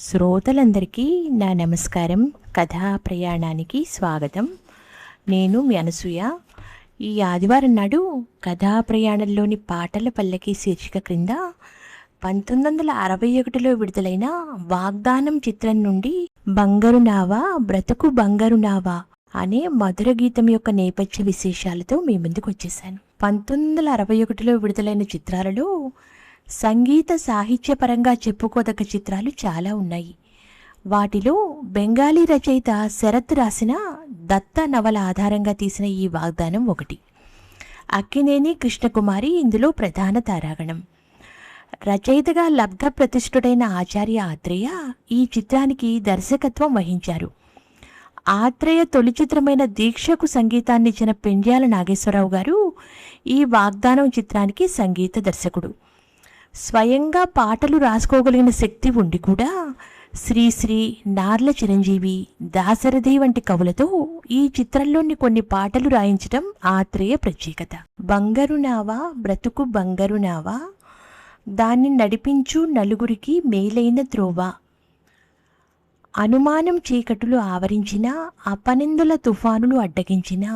శ్రోతలందరికీ నా నమస్కారం. కథా ప్రయాణానికి స్వాగతం. నేను మీ అనసూయ. ఈ ఆదివారం నాడు కథా ప్రయాణంలోని పాటల పల్లకి శీర్షిక క్రింద 1961లో విడుదలైన వాగ్దానం చిత్రం నుండి బంగారు నావా బ్రతుకు బంగారు నావా అనే మధుర గీతం యొక్క నేపథ్య విశేషాలతో మీ ముందుకు వచ్చేసాను. 1961లో విడుదలైన చిత్రాలలో సంగీత సాహిత్యపరంగా చెప్పుకోదగ్గ చిత్రాలు చాలా ఉన్నాయి. వాటిలో బెంగాలీ రచయిత శరత్ రాసిన దత్త నవల ఆధారంగా తీసిన ఈ వాగ్దానం ఒకటి. అక్కినేని కృష్ణకుమారి ఇందులో ప్రధాన తారాగణం. రచయితగా లబ్ధ ప్రతిష్ఠుడైన ఆచార్య ఆత్రేయ ఈ చిత్రానికి దర్శకత్వం వహించారు. ఆత్రేయ తొలి చిత్రమైన దీక్షకు సంగీతాన్నిచ్చిన పెండ్యాల నాగేశ్వరరావు గారు ఈ వాగ్దానం చిత్రానికి సంగీత దర్శకుడు. స్వయంగా పాటలు రాసుకోగలిగిన శక్తి ఉండి కూడా శ్రీశ్రీ, నార్ల చిరంజీవి, దాశరథి వంటి కవులతో ఈ చిత్రంలోని కొన్ని పాటలు రాయించడం ఆత్రేయ ప్రత్యేకత. బంగారు నావా బ్రతుకు బంగారు నావా, దాన్ని నడిపించు నలుగురికి మేలైన త్రోవ, అనుమానం చీకటులు ఆవరించిన అపనిందుల తుఫానులు అడ్డగించిన,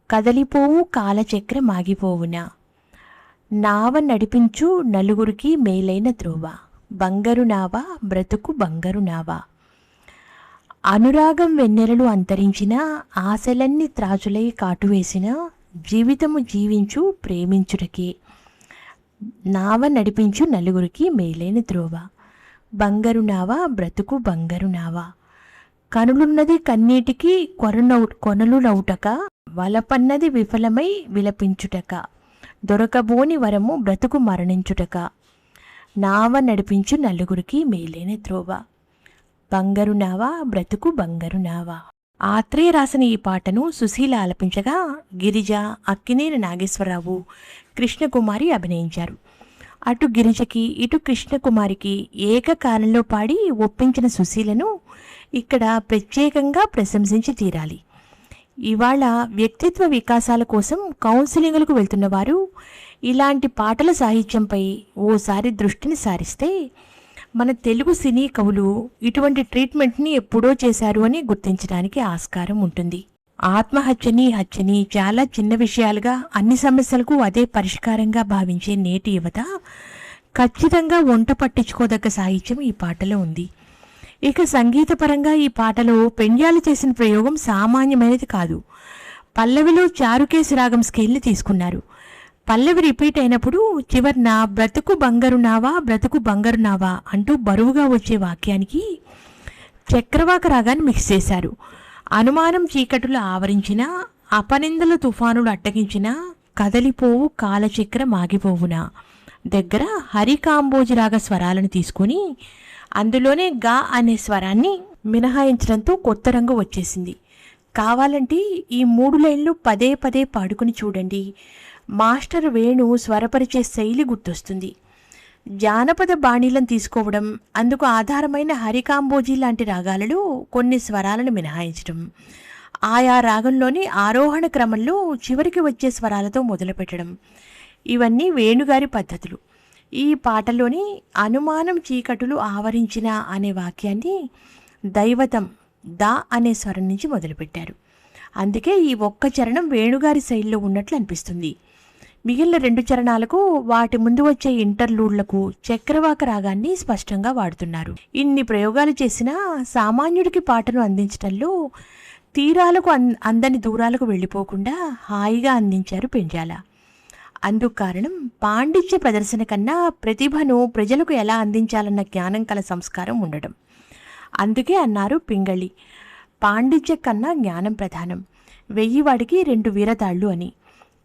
కదలిపోవు కాలచక్ర మాగిపోవునా, నావ నడిపించు నలుగురికి మేలైన త్రోవ, బంగారు నావా బ్రతుకు బంగారు నావా, అనురాగం వెన్నెరలు అంతరించిన ఆశలన్నీ త్రాచులై కాటువేసిన, జీవితము జీవించు ప్రేమించుటకే, నావ నడిపించు నలుగురికి మేలైన త్రోవ, బంగారు నావా బ్రతుకు బంగారు నావా, కనులున్నది కన్నీటికి కొనలు నౌటక, వలపన్నది విఫలమై విలపించుటక, దొరకబోని వరము బ్రతుకు మరణించుటక, నావ నడిపించు నలుగురికి మేలైన త్రోవ, బంగారు నావా బ్రతుకు బంగారు నావా. ఆత్రేయ రాసిన ఈ పాటను సుశీల ఆలపించగా గిరిజ, అక్కినేని నాగేశ్వరరావు, కృష్ణకుమారి అభినయించారు. అటు గిరిజకి ఇటు కృష్ణకుమారికి ఏకకాలంలో పాడి ఒప్పించిన సుశీలను ఇక్కడ ప్రత్యేకంగా ప్రశంసించి తీరాలి. ఇవాళ వ్యక్తిత్వ వికాసాల కోసం కౌన్సిలింగ్లకు వెళ్తున్న వారు ఇలాంటి పాటల సాహిత్యంపై ఓసారి దృష్టిని సారిస్తే మన తెలుగు సినీ కవులు ఇటువంటి ట్రీట్మెంట్ని ఎప్పుడో చేశారు అని గుర్తించడానికి ఆస్కారం ఉంటుంది. హత్యని చాలా చిన్న విషయాలుగా, అన్ని సమస్యలకు అదే పరిష్కారంగా భావించే నేటి యువత ఖచ్చితంగా వంట పట్టించుకోదగ్గ సాహిత్యం ఈ పాటలో ఉంది. ఇక సంగీతపరంగా ఈ పాటలో పెండ్యాలు చేసిన ప్రయోగం సామాన్యమైనది కాదు. పల్లవిలో చారుకేసి రాగం స్కేల్ని తీసుకున్నారు. పల్లవి రిపీట్ అయినప్పుడు చివర్న బ్రతుకు బంగారు నావా బ్రతుకు బంగారు నావా అంటూ బరువుగా వచ్చే వాక్యానికి చక్రవాక రాగాన్ని మిక్స్ చేశారు. అనుమానం చీకటులు ఆవరించిన, అపనిందల తుఫానులు అట్టగించిన, కదలిపోవు కాలచక్ర మాగిపోవునా దగ్గర హరికాంబోజి రాగ స్వరాలను తీసుకుని అందులోనే గా అనే స్వరాన్ని మినహాయించడంతో కొత్త రంగు వచ్చేసింది. కావాలంటే ఈ 3 లైన్లు పదే పదే పాడుకుని చూడండి. మాస్టర్ వేణు స్వరపరిచే శైలి గుర్తొస్తుంది. జానపద బాణీలను తీసుకోవడం, అందుకు ఆధారమైన హరికాంబోజీ లాంటి రాగాలలో కొన్ని స్వరాలను మినహాయించడం, ఆయా రాగంలోని ఆరోహణ క్రమంలో చివరికి వచ్చే స్వరాలతో మొదలుపెట్టడం, ఇవన్నీ వేణుగారి పద్ధతులు. ఈ పాటలోని అనుమానం చీకటులు ఆవరించిన అనే వాక్యాన్ని దైవతం దా అనే స్వరం నుంచి మొదలుపెట్టారు. అందుకే ఈ ఒక్క చరణం వేణుగారి శైలిలో ఉన్నట్లు అనిపిస్తుంది. మిగిలిన 2 చరణాలకు వాటి ముందు వచ్చే ఇంటర్లూడ్లకు చక్రవాక రాగాన్ని స్పష్టంగా వాడుతున్నారు. ఇన్ని ప్రయోగాలు చేసినా సామాన్యుడికి పాటను అందించడంలో తీరాలకు అందని దూరాలకు వెళ్ళిపోకుండా హాయిగా అందించారు పెండ్యాల. అందుకు కారణం పాండిత్య ప్రదర్శన కన్నా ప్రతిభను ప్రజలకు ఎలా అందించాలన్న జ్ఞానం కల సంస్కారం ఉండడం. అందుకే అన్నారు పింగళి, పాండిత్య కన్నా జ్ఞానం ప్రధానం, 1000 వాడికి 2 వీరతాళ్ళు అని.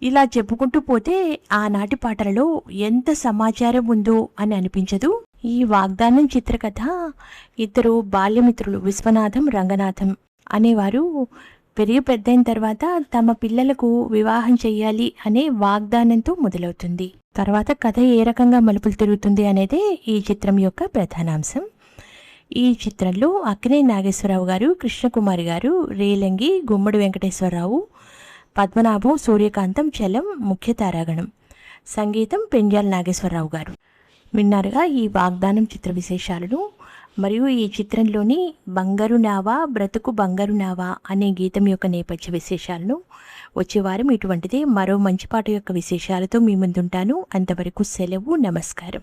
ఇలా చెప్పుకుంటూ పోతే ఆనాటి పాటలలో ఎంత సమాచారం ఉందో అని అనిపించదు. ఈ వాగ్దానం చిత్రకథ ఇద్దరు బాల్యమిత్రులు విశ్వనాథం, రంగనాథం అనేవారు పెరిగి పెద్దయిన తర్వాత తమ పిల్లలకు వివాహం చెయ్యాలి అనే వాగ్దానంతో మొదలవుతుంది. తర్వాత కథ ఏ రకంగా మలుపులు తిరుగుతుంది అనేదే ఈ చిత్రం యొక్క ప్రధానాంశం. ఈ చిత్రంలో అక్కినేని నాగేశ్వరరావు గారు, కృష్ణకుమారి గారు, రేలంగి, గుమ్మడి వెంకటేశ్వరరావు, పద్మనాభం, సూర్యకాంతం, చలం ముఖ్య తారాగణం. సంగీతం పెండ్యాల నాగేశ్వరరావు గారు. విన్నారుగా ఈ వాగ్దానం చిత్ర విశేషాలను. మరియు ఈ చిత్రంలోని బంగారు నావా బ్రతుకు బంగారు నావా అనే గీతం యొక్క నేపథ్య విశేషాలను వచ్చే వారం ఇటువంటిదే మరో మంచి పాట యొక్క విశేషాలతో మీ ముందుంటాను. అంతవరకు సెలవు. నమస్కారం.